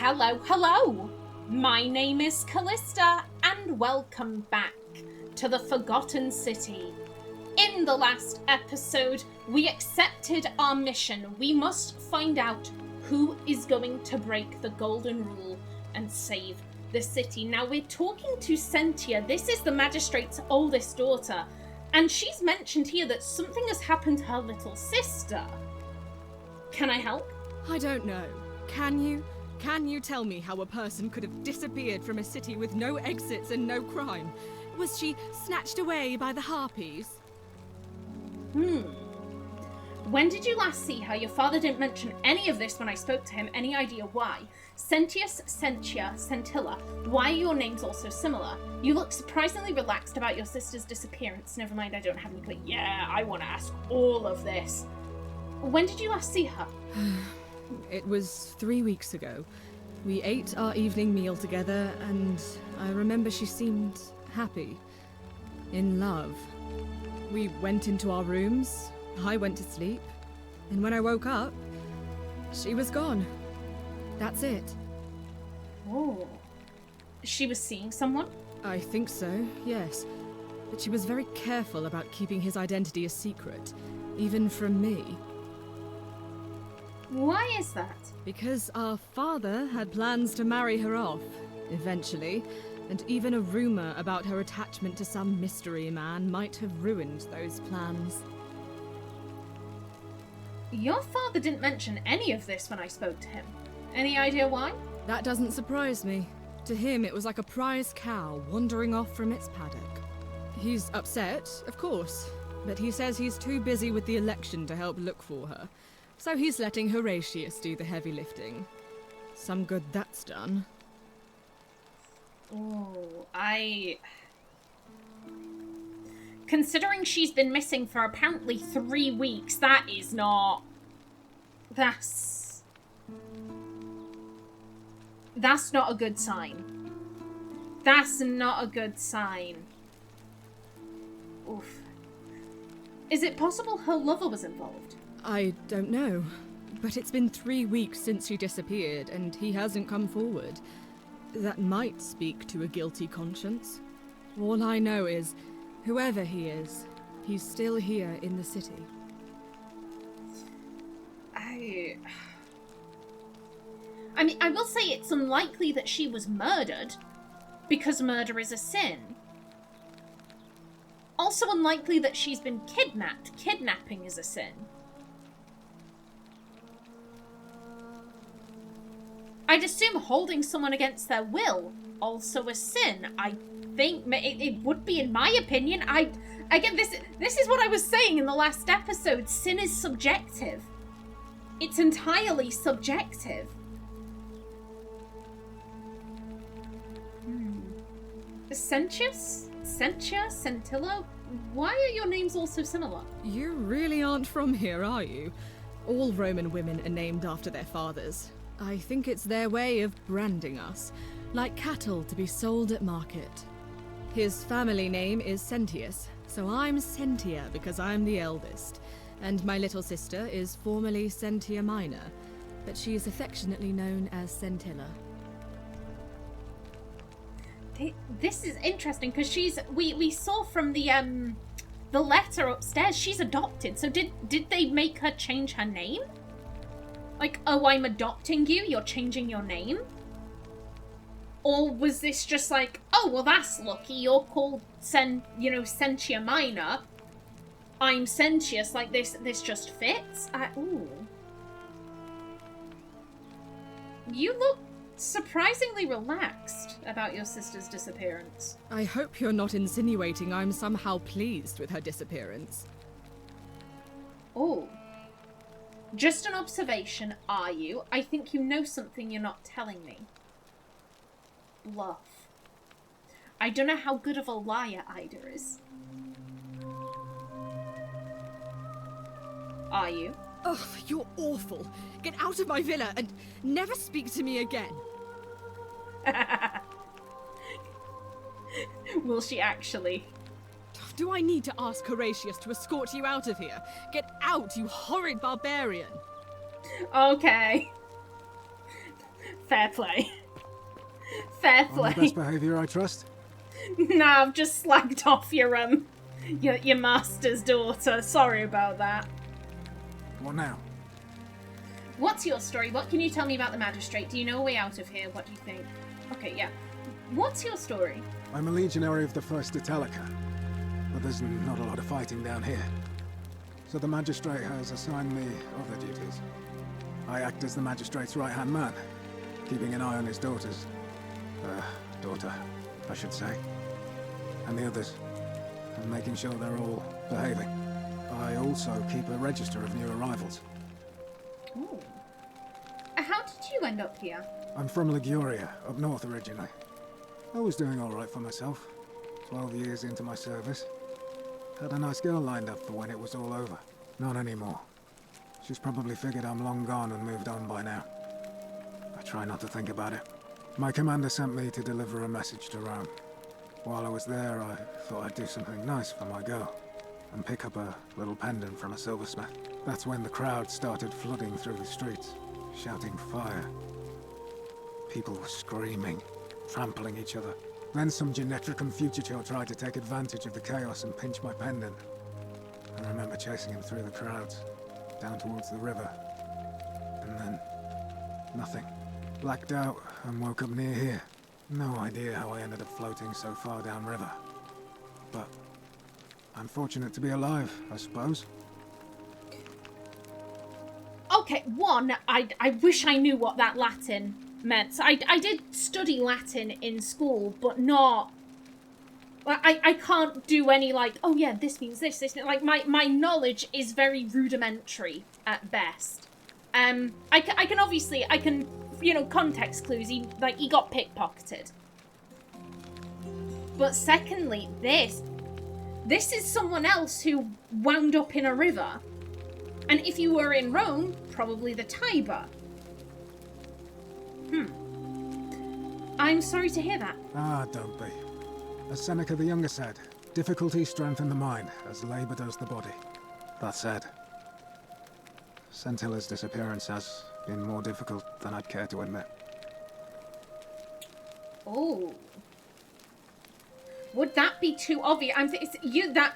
Hello! My name is Callista, and welcome back to the Forgotten City. In the last episode, we accepted our mission. We must find out who is going to break the golden rule and save the city. Now, we're talking to Sentia. This is the magistrate's oldest daughter, and she's mentioned here that something has happened to her little sister. Can I help? I don't know. Can you? Can you tell me how a person could have disappeared from a city with no exits and no crime? Was she snatched away by the harpies? When did you last see her? Your father didn't mention any of this when I spoke to him. Any idea why? Sentius, Sentia, Sentilla. Why are your names also similar? You look surprisingly relaxed about your sister's disappearance. Never mind, I don't have any clue. Yeah, I want to ask all of this. When did you last see her? It was 3 weeks ago. We ate our evening meal together, and I remember she seemed happy. In love. We went into our rooms, I went to sleep, and when I woke up, she was gone. That's it. Oh. She was seeing someone? I think so, yes. But she was very careful about keeping his identity a secret, even from me. Why is that? Because our father had plans to marry her off, eventually, and even a rumor about her attachment to some mystery man might have ruined those plans. Your father didn't mention any of this when I spoke to him. Any idea why? That doesn't surprise me. To him, it was like a prize cow wandering off from its paddock. He's upset, of course, but he says he's too busy with the election to help look for her. So he's letting Horatius do the heavy lifting. Some good that's done. Oh, Considering she's been missing for apparently 3 weeks, that is not... That's not a good sign. That's not a good sign. Oof. Is it possible her lover was involved? I don't know, but it's been 3 weeks since she disappeared, and he hasn't come forward. That might speak to a guilty conscience. All I know is, whoever he is, he's still here in the city. I mean, I will say it's unlikely that she was murdered, because murder is a sin. Also unlikely that she's been kidnapped. Kidnapping is a sin. I'd assume holding someone against their will, also a sin. I think it would be, in my opinion. Again, this is what I was saying in the last episode. Sin is subjective. It's entirely subjective. Sentius? Sentia? Sentilla? Why are your names all so similar? You really aren't from here, are you? All Roman women are named after their fathers. I think it's their way of branding us, like cattle to be sold at market. His family name is Sentius, so I'm Sentia because I'm the eldest, and my little sister is formerly Sentia Minor, but she is affectionately known as Sentilla. This is interesting because we saw from the letter upstairs she's adopted. So did they make her change her name? Like, oh, I'm adopting you, you're changing your name? Or was this just like, oh, well, that's lucky, you're called Sentia Minor. I'm Sentius, like, this just fits? Ooh. You look surprisingly relaxed about your sister's disappearance. I hope you're not insinuating I'm somehow pleased with her disappearance. Oh. Just an observation, are you? I think you know something you're not telling me. Bluff. I don't know how good of a liar Ida is. Are you? Ugh, you're awful. Get out of my villa and never speak to me again. Will she actually? Do I need to ask Horatius to escort you out of here? Get out, you horrid barbarian! Okay. Fair play. Fair On play. your best behaviour, I trust? Nah, I've just slagged off your master's daughter. Sorry about that. What now? What's your story? What can you tell me about the magistrate? Do you know a way out of here? What do you think? Okay, yeah. What's your story? I'm a legionary of the 1st Italica, but there's not a lot of fighting down here. So the magistrate has assigned me other duties. I act as the magistrate's right-hand man, keeping an eye on his daughter, I should say, and the others, and making sure they're all behaving. I also keep a register of new arrivals. Ooh. How did you end up here? I'm from Liguria, up north originally. I was doing alright for myself, 12 years into my service. Had a nice girl lined up for when it was all over. Not anymore. She's probably figured I'm long gone and moved on by now. I try not to think about it. My commander sent me to deliver a message to Rome. While I was there, I thought I'd do something nice for my girl, and pick up a little pendant from a silversmith. That's when the crowd started flooding through the streets, shouting fire. People were screaming, trampling each other. Then some genetricum fugitor tried to take advantage of the chaos and pinch my pendant. I remember chasing him through the crowds, down towards the river. And then, nothing. Blacked out and woke up near here. No idea how I ended up floating so far downriver. But I'm fortunate to be alive, I suppose. Okay, one, I wish I knew what that Latin meant. So I did study Latin in school, but not... I can't do any, like, oh yeah, this means this. Like, my knowledge is very rudimentary at best. I can, you know, context clues. He got pickpocketed. But secondly, this is someone else who wound up in a river. And if you were in Rome, probably the Tiber. I'm sorry to hear that. Ah, don't be. As Seneca the Younger said, difficulty strengthens the mind, as labor does the body. That said, Sentilla's disappearance has been more difficult than I'd care to admit. Oh. Would that be too obvious? That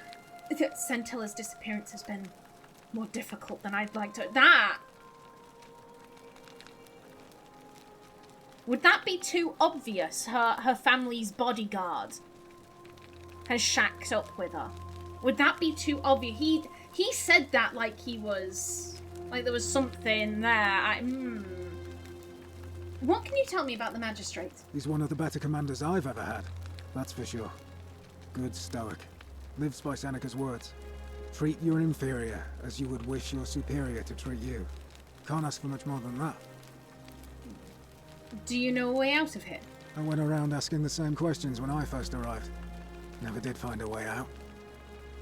Sentilla's disappearance has been more difficult than I'd like to... Would that be too obvious? Her family's bodyguard has shacked up with her. Would that be too obvious? He said that like he was... like there was something there. What can you tell me about the magistrate? He's one of the better commanders I've ever had. That's for sure. Good stoic. Lives by Seneca's words. Treat your inferior as you would wish your superior to treat you. Can't ask for much more than that. Do you know a way out of here? I went around asking the same questions when I first arrived. Never did find a way out.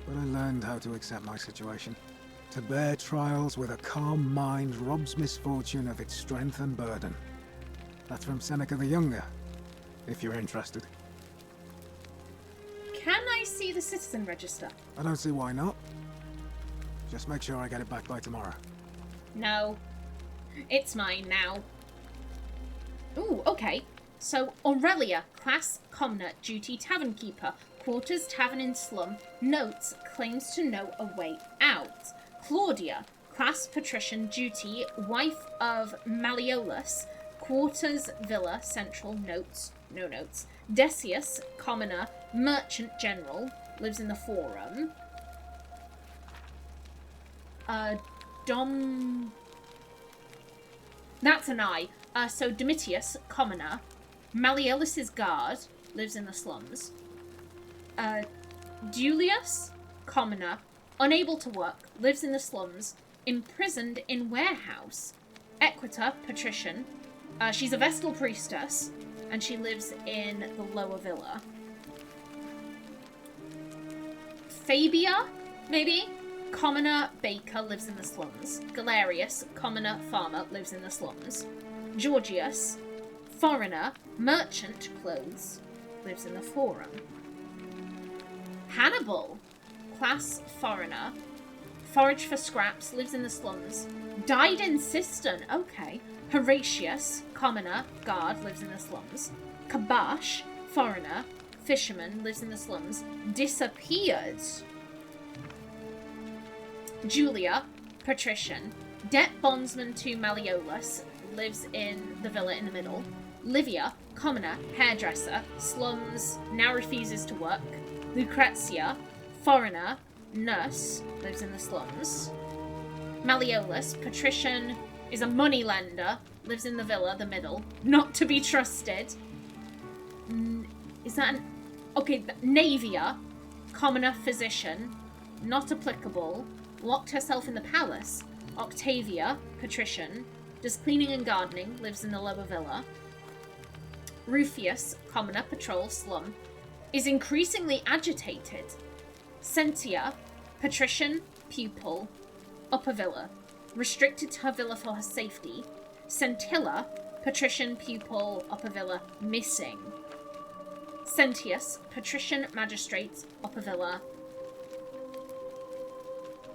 But I learned how to accept my situation. To bear trials with a calm mind robs misfortune of its strength and burden. That's from Seneca the Younger, if you're interested. Can I see the citizen register? I don't see why not. Just make sure I get it back by tomorrow. No. It's mine now. Ooh, okay. So, Aurelia, class commoner, duty tavern keeper, quarters tavern in slum, notes, claims to know a way out. Claudia, class patrician, duty, wife of Malleolus, quarters villa, central, notes, no notes. Decius, commoner, merchant general, lives in the forum. That's an I. So Domitius, commoner. Malleolus's guard, lives in the slums. Dulius, commoner. Unable to work, lives in the slums. Imprisoned in warehouse. Equita, patrician. She's a Vestal priestess, and she lives in the lower villa. Fabia, maybe? Commoner baker, lives in the slums. Galerius, commoner farmer, lives in the slums. Georgius, foreigner, merchant clothes, lives in the forum. Hannibal, class foreigner, forage for scraps, lives in the slums. Died in cistern. Okay. Horatius, commoner, guard, lives in the slums. Kabash, foreigner, fisherman, lives in the slums. Disappeared. Julia, patrician. Debt bondsman to Malleolus, lives in the villa in the middle. Livia, commoner, hairdresser, slums, now refuses to work. Lucrezia, foreigner, nurse, lives in the slums. Malleolus, patrician, is a moneylender, lives in the villa, the middle, not to be trusted. Is that an... Okay, Navia, commoner, physician, not applicable, locked herself in the palace. Octavia, patrician, does cleaning and gardening, lives in the lower villa. Rufius, commoner, patrol, slum, is increasingly agitated. Sentia, patrician, pupil, upper villa, restricted to her villa for her safety. Sentilla, patrician, pupil, upper villa, missing. Sentius, patrician, magistrate, upper villa.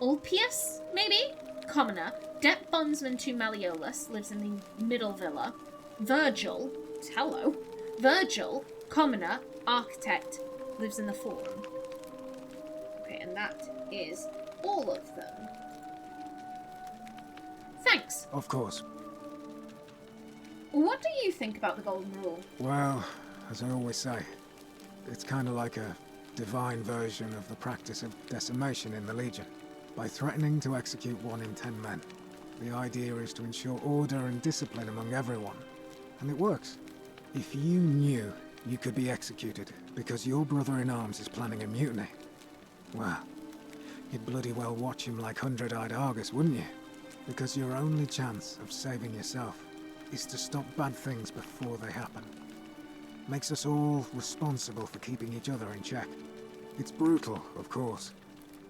Ulpius, maybe? Commoner, debt bondsman to Malleolus, lives in the middle villa. Virgil, hello. Virgil, commoner, architect, lives in the forum. Okay, and that is all of them. Thanks. Of course. What do you think about the Golden Rule? Well, as I always say, it's kind of like a divine version of the practice of decimation in the Legion. By threatening to execute 1 in 10 men, the idea is to ensure order and discipline among everyone. And it works. If you knew you could be executed because your brother-in-arms is planning a mutiny, well, you'd bloody well watch him like 100-eyed Argus, wouldn't you? Because your only chance of saving yourself is to stop bad things before they happen. Makes us all responsible for keeping each other in check. It's brutal, of course,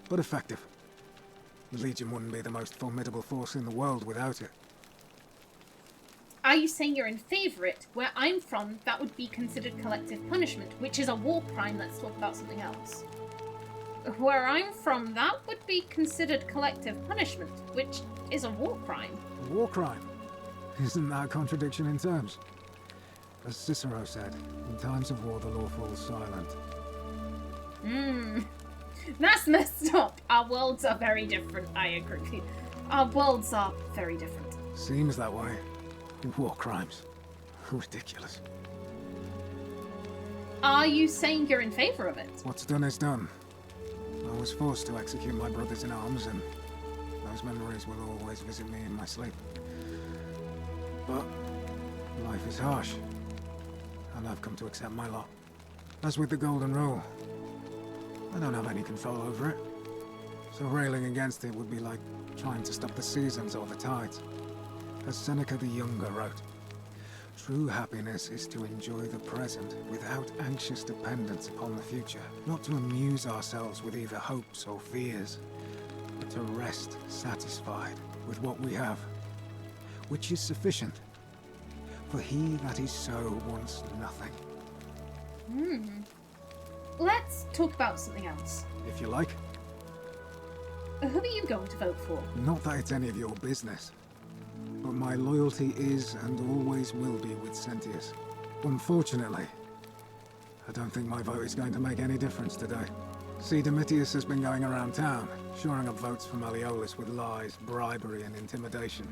but effective. The Legion wouldn't be the most formidable force in the world without it. Are you saying you're in favour of it? Where I'm from, that would be considered collective punishment, which is a war crime. Let's talk about something else. Where I'm from, that would be considered collective punishment, which is a war crime. A war crime? Isn't that a contradiction in terms? As Cicero said, in times of war the law falls silent. That's messed up. Our worlds are very different, I agree with you. Our worlds are very different. Seems that way. War crimes. Ridiculous. Are you saying you're in favour of it? What's done is done. I was forced to execute my brothers-in-arms, and those memories will always visit me in my sleep. But life is harsh, and I've come to accept my lot. As with the Golden Rule, I don't have any control over it, so railing against it would be like trying to stop the seasons or the tides. As Seneca the Younger wrote, true happiness is to enjoy the present without anxious dependence upon the future, not to amuse ourselves with either hopes or fears, but to rest satisfied with what we have, which is sufficient. For he that is so wants nothing. Let's talk about something else. If you like. Who are you going to vote for? Not that it's any of your business, but my loyalty is and always will be with Sentius. Unfortunately, I don't think my vote is going to make any difference today. See, Domitius has been going around town, shoring up votes for Malleolus with lies, bribery, and intimidation.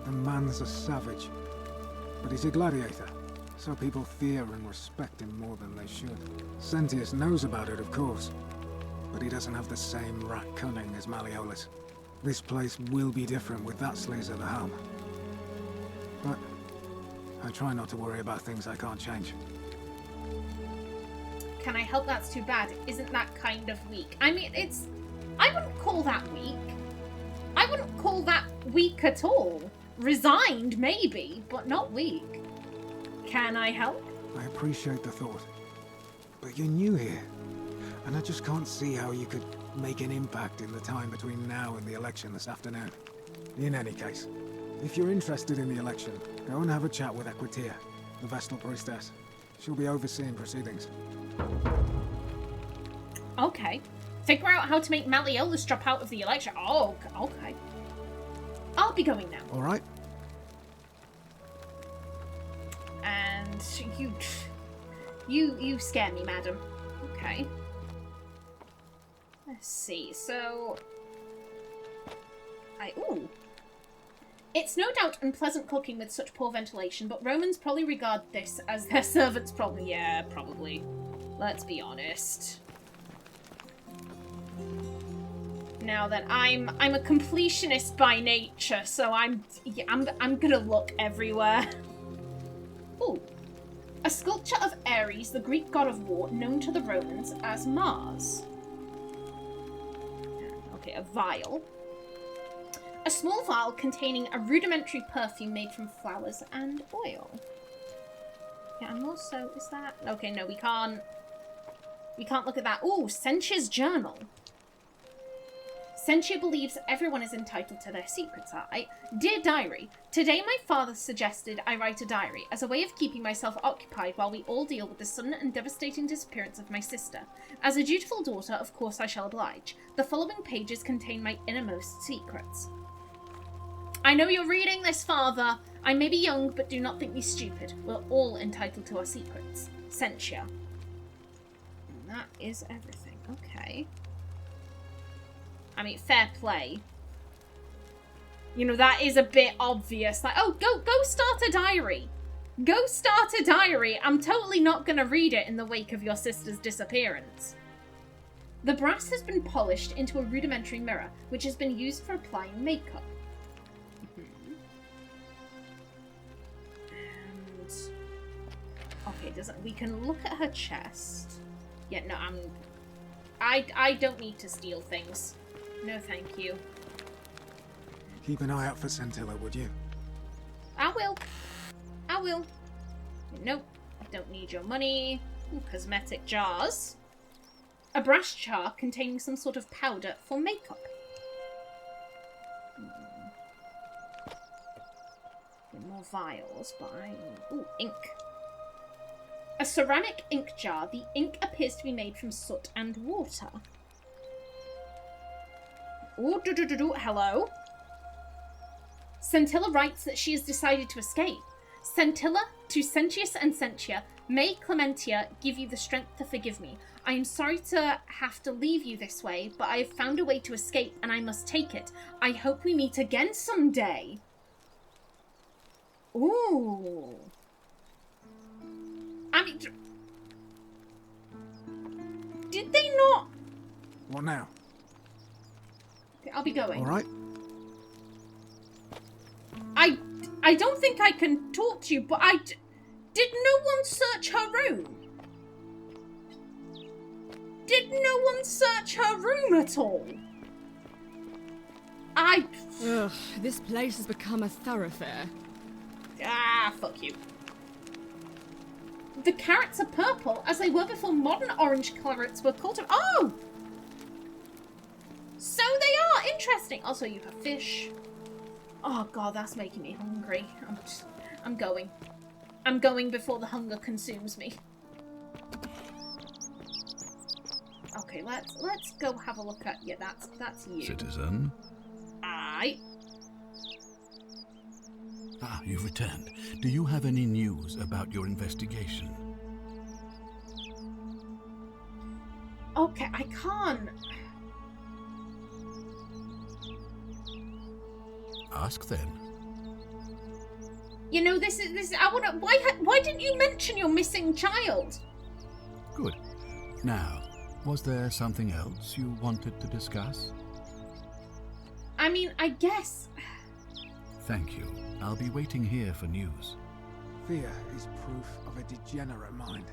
The man's a savage, but he's a gladiator, so people fear and respect him more than they should. Sentius knows about it, of course, but he doesn't have the same rat cunning as Malleolus. This place will be different with that Slays at the helm. But I try not to worry about things I can't change. Can I help? That's too bad. Isn't that kind of weak? I mean, I wouldn't call that weak. I wouldn't call that weak at all. Resigned, maybe, but not weak. Can I help? I appreciate the thought, but you're new here, and I just can't see how you could make an impact in the time between now and the election this afternoon. In any case, if you're interested in the election, go and have a chat with Equitia, the Vestal Priestess. She'll be overseeing proceedings. Okay. Figure out how to make Malleolus drop out of the election. Oh, okay. I'll be going now. All right? And you scare me, madam. Okay. Let's see. So, ooh. It's no doubt unpleasant cooking with such poor ventilation, but Romans probably regard this as their servants' problem. Yeah, probably. Let's be honest. Now then, I'm a completionist by nature, so I'm gonna look everywhere. Ooh. A sculpture of Ares, the Greek god of war, known to the Romans as Mars. Okay, a vial. A small vial containing a rudimentary perfume made from flowers and oil. Yeah, and also, is that... Okay, no, we can't look at that. Ooh, Sentius' journal. Sentia believes everyone is entitled to their secrets, Dear Diary, today my father suggested I write a diary as a way of keeping myself occupied while we all deal with the sudden and devastating disappearance of my sister. As a dutiful daughter, of course I shall oblige. The following pages contain my innermost secrets. I know you're reading this, Father. I may be young, but do not think me stupid. We're all entitled to our secrets. Sentia. And that is everything. Okay. I mean, fair play. You know, that is a bit obvious. Like, oh, go start a diary. Go start a diary. I'm totally not going to read it in the wake of your sister's disappearance. The brass has been polished into a rudimentary mirror, which has been used for applying makeup. And... okay, we can look at her chest. Yeah, no, I don't need to steal things. No, thank you. Keep an eye out for Scintilla, would you? I will. I will. Nope. Don't need your money. Ooh, cosmetic jars. A brass jar containing some sort of powder for makeup. More vials, but ooh, ink. A ceramic ink jar. The ink appears to be made from soot and water. Ooh, hello. Scintilla writes that she has decided to escape. Scintilla, to Sentius and Sentia, may Clementia give you the strength to forgive me. I am sorry to have to leave you this way, but I have found a way to escape and I must take it. I hope we meet again someday. Ooh. I mean... did they not... What now? Okay, I'll be going. All right. I don't think I can talk to you, but did no one search her room? Did no one search her room at all? Ugh, this place has become a thoroughfare. Ah, fuck you. The carrots are purple, as they were before modern orange carrots were cultivated. Oh! So they are! Interesting. Also, you have fish. Oh god, that's making me hungry. I'm going. I'm going before the hunger consumes me. Okay, let's go have a look at... yeah, that's you. Citizen? Aye. Ah, you've returned. Do you have any news about your investigation? Okay, I can't. Ask then. You know, this is. I wanna. Why didn't you mention your missing child? Good. Now, was there something else you wanted to discuss? I mean, I guess. Thank you. I'll be waiting here for news. Fear is proof of a degenerate mind.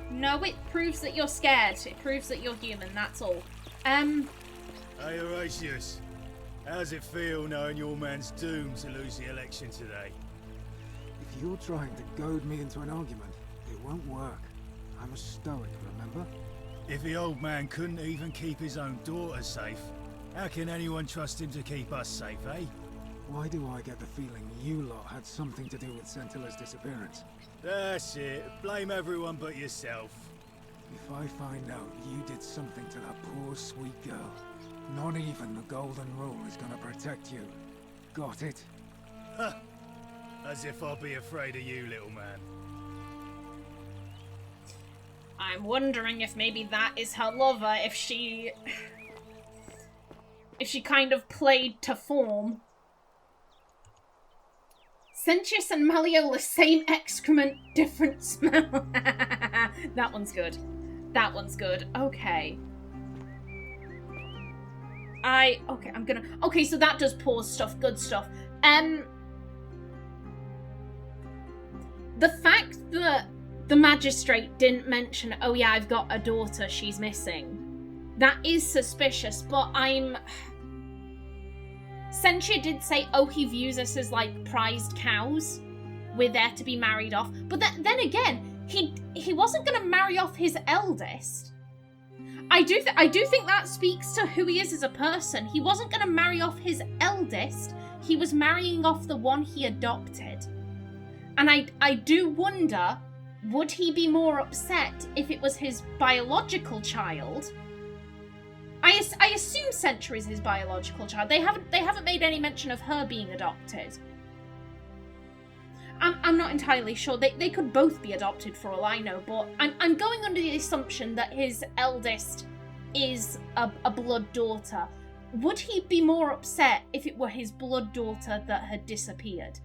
No, it proves that you're scared. It proves that you're human. That's all. Hey, Horatius. How's it feel knowing your man's doomed to lose the election today? If you're trying to goad me into an argument, it won't work. I'm a stoic, remember? If the old man couldn't even keep his own daughter safe, how can anyone trust him to keep us safe, eh? Why do I get the feeling you lot had something to do with Scentilla's disappearance? That's it. Blame everyone but yourself. If I find out you did something to that poor, sweet girl, not even the Golden Rule is gonna protect you. got it. As if I'll be afraid of you, little man. I'm wondering if maybe that is her lover, if she kind of played to form. Sentius and Malleolus, same excrement, different smell. That one's good. That one's good. Okay. Okay, so that does pause stuff, good stuff. The fact that the magistrate didn't mention, oh yeah, I've got a daughter, she's missing, that is suspicious, but Sentia did say, oh, he views us as, like, prized cows. We're there to be married off. But then again, he wasn't going to marry off his eldest. I do think that speaks to who he is as a person. He wasn't going to marry off his eldest. He was marrying off the one he adopted. And I do wonder, would he be more upset if it was his biological child? I assume Sentia is his biological child. They haven't made any mention of her being adopted. I'm not entirely sure. They could both be adopted for all I know, but I'm going under the assumption that his eldest is a blood daughter. Would he be more upset if it were his blood daughter that had disappeared?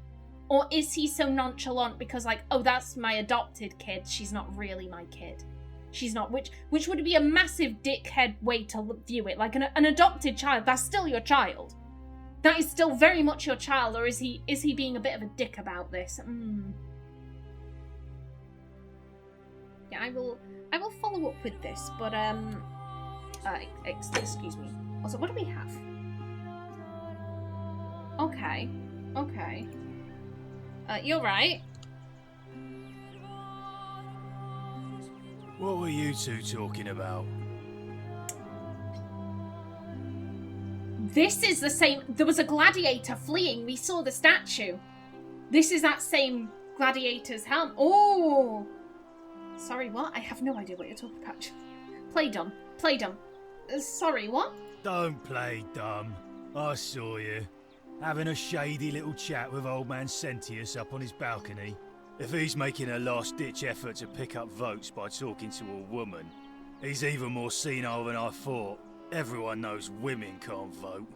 Or is he so nonchalant because, like, oh, that's my adopted kid, she's not really my kid. She's not, which would be a massive dickhead way to view it. Like, an adopted child, that's still your child. That is still very much your child, or is he being a bit of a dick about this? Yeah, I will follow up with this, but excuse me. Also, what do we have? Okay. You're right. What were you two talking about? This is the same. There was a gladiator fleeing. We saw the statue. This is that same gladiator's helm. Oh! Sorry, what? I have no idea what you're talking about. Play dumb. Sorry, what? Don't play dumb. I saw you. Having a shady little chat with old man Sentius up on his balcony. If he's making a last-ditch effort to pick up votes by talking to a woman, he's even more senile than I thought. Everyone knows women can't vote.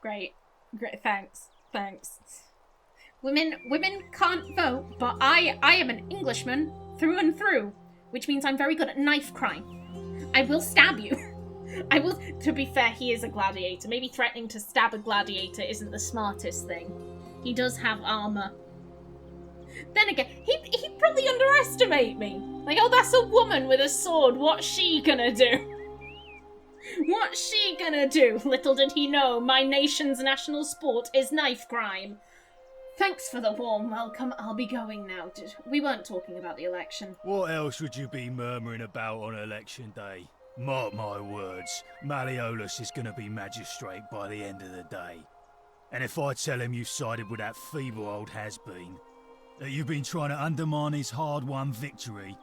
Great, thanks. Women can't vote, but I am an Englishman through and through, which means I'm very good at knife crime. I will stab you. I will. To be fair, he is a gladiator. Maybe threatening to stab a gladiator isn't the smartest thing. He does have armor. Then again, he'd probably underestimate me. Like, oh, that's a woman with a sword. What's she gonna do? What's she gonna do? Little did he know, my nation's national sport is knife crime. Thanks for the warm welcome. I'll be going now. We weren't talking about the election. What else would you be murmuring about on election day? Mark my words, Malleolus is gonna be magistrate by the end of the day. And if I tell him you've sided with that feeble old has-been, that you've been trying to undermine his hard-won victory,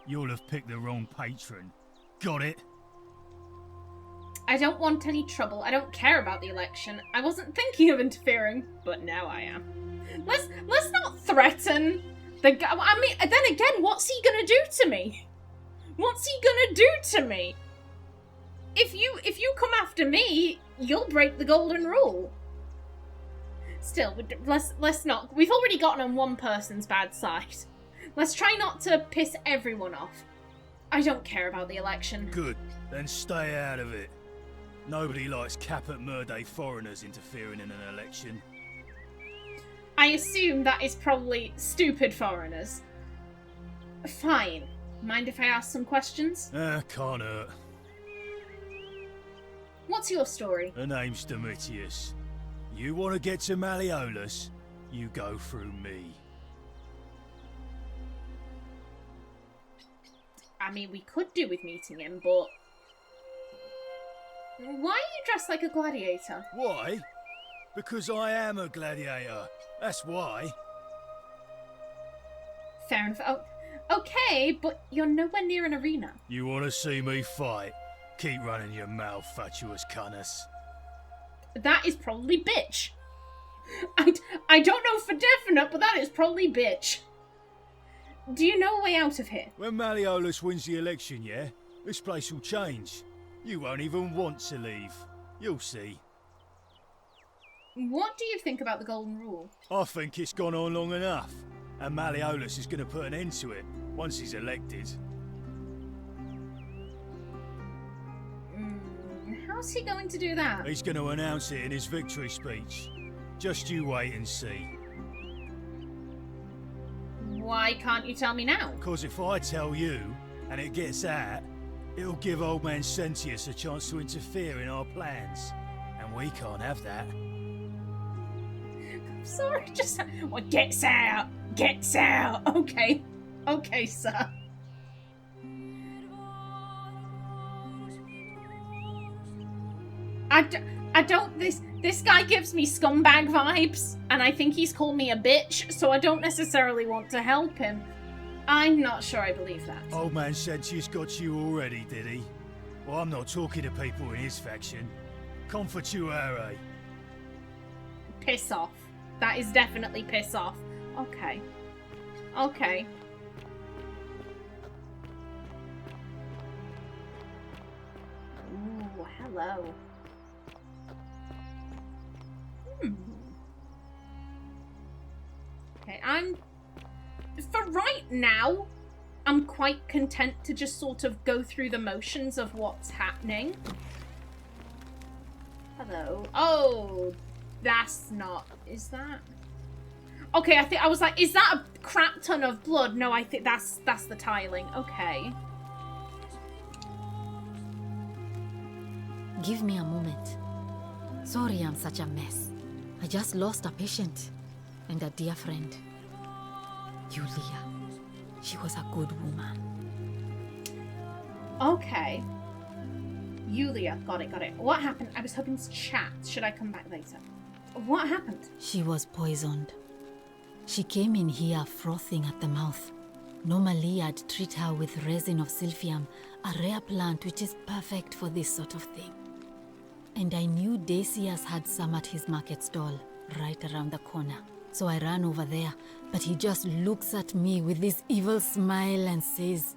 you'll have picked the wrong patron. Got it? I don't want any trouble. I don't care about the election. I wasn't thinking of interfering, but now I am. Let's not threaten the guy. I mean, then again, what's he gonna do to me? What's he gonna do to me? If you come after me, you'll break the golden rule. Still, let's not. We've already gotten on one person's bad side. Let's try not to piss everyone off. I don't care about the election. Good. Then stay out of it. Nobody likes Caput Murday foreigners interfering in an election. I assume that is probably stupid foreigners. Fine. Mind if I ask some questions? Can't hurt. What's your story? Her name's Decimation. You want to get to Malleolus, you go through me. I mean, we could do with meeting him, but... Why are you dressed like a gladiator? Why? Because I am a gladiator. That's why. Fair enough. Oh, okay, but you're nowhere near an arena. You want to see me fight? Keep running your mouth, fatuous cunners. That is probably bitch. I don't know for definite, but that is probably bitch. Do you know a way out of here? When Malleolus wins the election, yeah? This place will change. You won't even want to leave. You'll see. What do you think about the Golden Rule? I think it's gone on long enough. And Malleolus is going to put an end to it once he's elected. How's he going to do that? He's going to announce it in his victory speech. Just you wait and see. Why can't you tell me now? Because if I tell you, and it gets out, it'll give old man Sentius a chance to interfere in our plans. And we can't have that. I'm sorry, just... What gets out? Gets out! Okay. Okay, sir. I don't... This guy gives me scumbag vibes, and I think he's called me a bitch, so I don't necessarily want to help him. I'm not sure I believe that. Old man Sentius got you already, did he? Well, I'm not talking to people in his faction. Confortuare. Piss off. That is definitely piss off. Okay. Okay. Ooh, hello. Okay, for right now, I'm quite content to just sort of go through the motions of what's happening. Hello. Oh, that's not... Is that... Okay, I was like, is that a crap ton of blood? No, I think that's the tiling. Okay. Give me a moment. Sorry I'm such a mess. I just lost a patient and a dear friend. Yulia. She was a good woman. Okay. Yulia, got it. What happened? I was hoping to chat. Should I come back later? What happened? She was poisoned. She came in here frothing at the mouth. Normally I'd treat her with resin of silphium, a rare plant which is perfect for this sort of thing. And I knew Decius had some at his market stall, right around the corner. So I ran over there, but he just looks at me with this evil smile and says,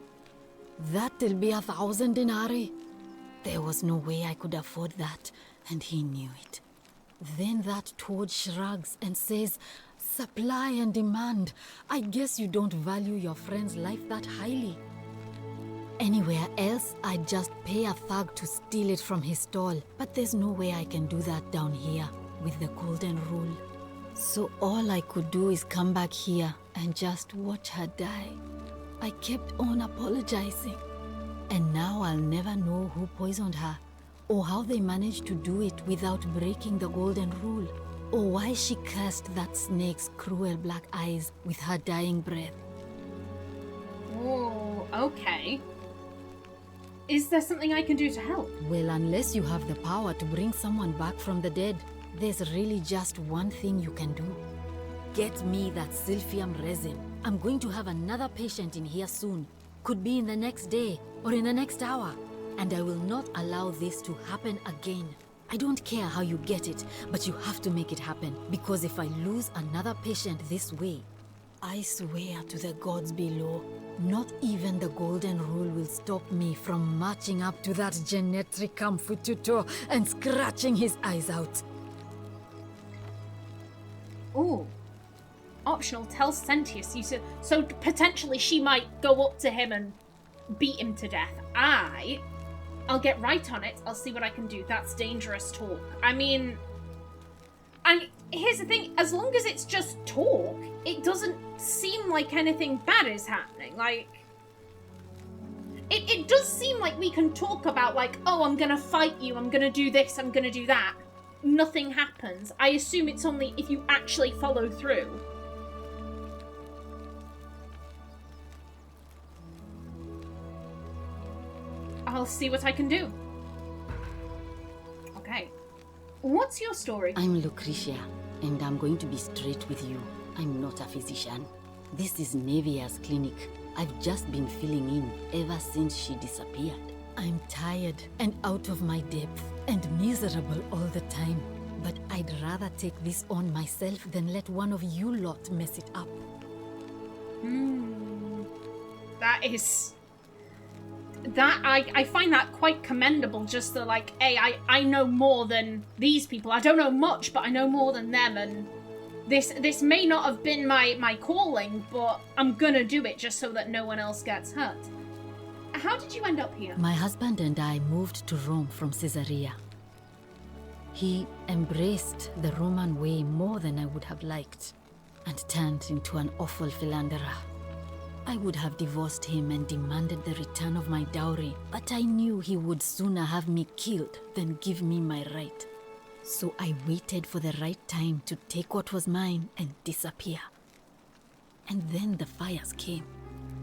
"That'll be 1,000 denarii." There was no way I could afford that, and he knew it. Then that toad shrugs and says, "Supply and demand. I guess you don't value your friend's life that highly." Anywhere else, I'd just pay a thug to steal it from his stall. But there's no way I can do that down here with the Golden Rule. So all I could do is come back here and just watch her die. I kept on apologizing. And now I'll never know who poisoned her, or how they managed to do it without breaking the Golden Rule, or why she cursed that snake's cruel black eyes with her dying breath. Oh, okay. Is there something I can do to help? Well, unless you have the power to bring someone back from the dead, there's really just one thing you can do. Get me that silphium resin. I'm going to have another patient in here soon. Could be in the next day, or in the next hour. And I will not allow this to happen again. I don't care how you get it, but you have to make it happen. Because if I lose another patient this way, I swear to the gods below, not even the Golden Rule will stop me from marching up to that Genetricum Fututo and scratching his eyes out. Ooh. Optional, tell Sentius. So potentially she might go up to him and beat him to death. I'll get right on it. I'll see what I can do. That's dangerous talk. I mean... And here's the thing, as long as it's just talk, it doesn't seem like anything bad is happening. Like, it does seem like we can talk about, like, oh, I'm gonna fight you, I'm gonna do this, I'm gonna do that. Nothing happens. I assume it's only if you actually follow through. I'll see what I can do. Okay. What's your story? I'm Lucretia, and I'm going to be straight with you. I'm not a physician. This is Nevia's clinic. I've just been filling in ever since she disappeared. I'm tired and out of my depth and miserable all the time. But I'd rather take this on myself than let one of you lot mess it up. I find that quite commendable, just that, like, hey, I know more than these people. I don't know much, but I know more than them, and this may not have been my calling, but I'm gonna do it just so that no one else gets hurt. How did you end up here? My husband and I moved to Rome from Caesarea. He embraced the Roman way more than I would have liked, and turned into an awful philanderer. I would have divorced him and demanded the return of my dowry, but I knew he would sooner have me killed than give me my right. So I waited for the right time to take what was mine and disappear. And then the fires came.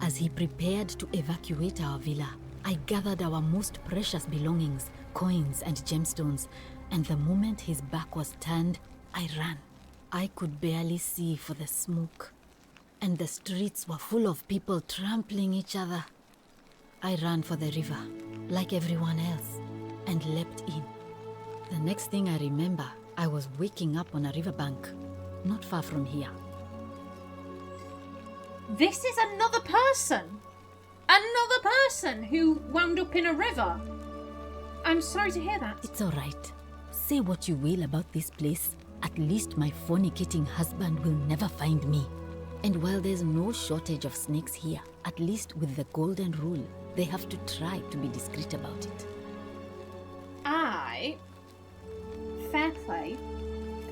As he prepared to evacuate our villa, I gathered our most precious belongings, coins and gemstones, and the moment his back was turned, I ran. I could barely see for the smoke, and the streets were full of people trampling each other. I ran for the river, like everyone else, and leapt in. The next thing I remember, I was waking up on a riverbank, not far from here. This is another person! Another person who wound up in a river! I'm sorry to hear that. It's all right. Say what you will about this place. At least my fornicating husband will never find me. And while there's no shortage of snakes here, at least with the golden rule, they have to try to be discreet about it. Fair play.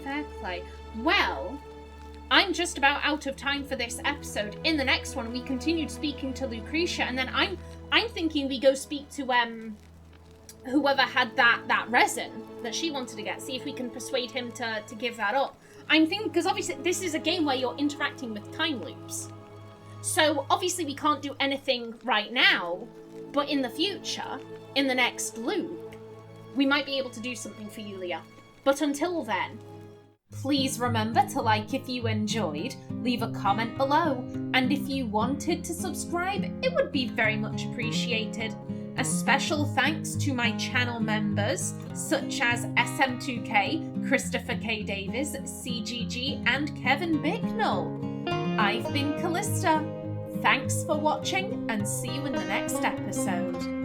Fair play. Well, I'm just about out of time for this episode. In the next one, we continued speaking to Lucretia, and then I'm thinking we go speak to whoever had that resin that she wanted to get. See if we can persuade him to give that up. I'm thinking, because obviously this is a game where you're interacting with time loops. So obviously we can't do anything right now, but in the future, in the next loop, we might be able to do something for Yulia. But until then, please remember to like if you enjoyed, leave a comment below, and if you wanted to subscribe, it would be very much appreciated. A special thanks to my channel members, such as SM2K, Christopher K. Davis, CGG, and Kevin Bicknell. I've been Callista. Thanks for watching, and see you in the next episode.